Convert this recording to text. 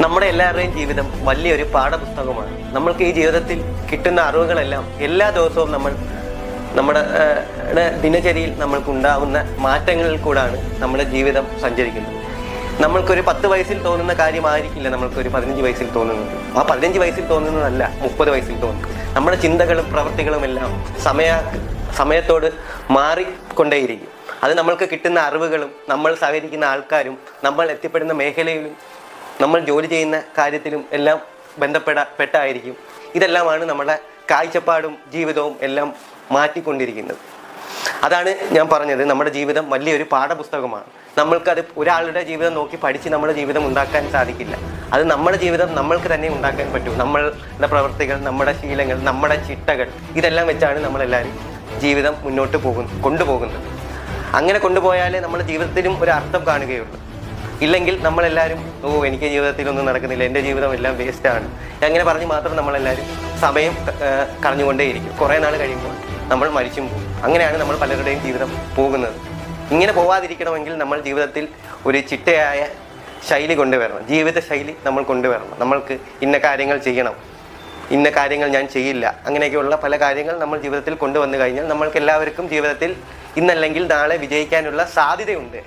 നമ്മുടെ എല്ലാവരുടെയും ജീവിതം വലിയൊരു പാഠപുസ്തകമാണ്. നമ്മൾക്ക് ഈ ജീവിതത്തിൽ കിട്ടുന്ന അറിവുകളെല്ലാം എല്ലാ ദിവസവും നമ്മുടെ ദിനചര്യയിൽ നമ്മൾക്കുണ്ടാവുന്ന മാറ്റങ്ങളിൽ കൂടാണ് നമ്മുടെ ജീവിതം സഞ്ചരിക്കുന്നത്. നമ്മൾക്കൊരു 10 വയസ്സിൽ തോന്നുന്ന കാര്യമായിരിക്കില്ല നമ്മൾക്കൊരു 15 വയസ്സിൽ തോന്നുന്നത്. ആ 15 വയസ്സിൽ തോന്നുന്നതല്ല 30 വയസ്സിൽ തോന്നുന്നത്. നമ്മുടെ ചിന്തകളും പ്രവൃത്തികളും എല്ലാം സമയത്തോട് മാറിക്കൊണ്ടേയിരിക്കും. അത് നമ്മൾക്ക് കിട്ടുന്ന അറിവുകളും നമ്മൾ സഹകരിക്കുന്ന ആൾക്കാരും നമ്മൾ എത്തിപ്പെടുന്ന മേഖലയിലും നമ്മൾ ജോലി ചെയ്യുന്ന കാര്യത്തിലും എല്ലാം ബന്ധപ്പെട്ടായിരിക്കും. ഇതെല്ലാമാണ് നമ്മുടെ കാഴ്ചപ്പാടും ജീവിതവും എല്ലാം മാറ്റിക്കൊണ്ടിരിക്കുന്നത്. അതാണ് ഞാൻ പറഞ്ഞത്, നമ്മുടെ ജീവിതം വലിയൊരു പാഠപുസ്തകമാണ്. നമ്മൾക്കത് ഒരാളുടെ ജീവിതം നോക്കി പഠിച്ച് നമ്മുടെ ജീവിതം ഉണ്ടാക്കാൻ സാധിക്കില്ല. അത് നമ്മുടെ ജീവിതം നമ്മൾക്ക് തന്നെ ഉണ്ടാക്കാൻ പറ്റൂ. നമ്മളുടെ പ്രവൃത്തികൾ, നമ്മുടെ ശീലങ്ങൾ, നമ്മുടെ ചിട്ടകൾ, ഇതെല്ലാം വെച്ചാണ് നമ്മളെല്ലാവരും ജീവിതം മുന്നോട്ട് കൊണ്ടുപോകുന്നത്. അങ്ങനെ കൊണ്ടുപോയാലേ നമ്മുടെ ജീവിതത്തിലും ഒരു അർത്ഥം കാണുകയുള്ളൂ. ഇല്ലെങ്കിൽ നമ്മളെല്ലാവരും എനിക്ക് ജീവിതത്തിലൊന്നും നടക്കുന്നില്ല, എൻ്റെ ജീവിതം എല്ലാം വേസ്റ്റാണ് അങ്ങനെ പറഞ്ഞ് മാത്രം നമ്മളെല്ലാവരും സമയം കളഞ്ഞുകൊണ്ടേയിരിക്കും. കുറേ നാൾ കഴിയുമ്പോൾ നമ്മൾ മരിച്ചും പോകും. അങ്ങനെയാണ് നമ്മൾ പലരുടെയും ജീവിതം പോകുന്നത്. ഇങ്ങനെ പോവാതിരിക്കണമെങ്കിൽ നമ്മൾ ജീവിതത്തിൽ ഒരു ചിട്ടയായ ശൈലി കൊണ്ടുവരണം. ജീവിത ശൈലി നമ്മൾ കൊണ്ടുവരണം. നമ്മൾക്ക് ഇന്ന കാര്യങ്ങൾ ചെയ്യണം, ഇന്ന കാര്യങ്ങൾ ഞാൻ ചെയ്യില്ല, അങ്ങനെയൊക്കെയുള്ള പല കാര്യങ്ങൾ നമ്മൾ ജീവിതത്തിൽ കൊണ്ടുവന്നു കഴിഞ്ഞാൽ നമ്മൾക്ക് എല്ലാവർക്കും ജീവിതത്തിൽ ഇന്നല്ലെങ്കിൽ നാളെ വിജയിക്കാനുള്ള സാധ്യതയുണ്ട്.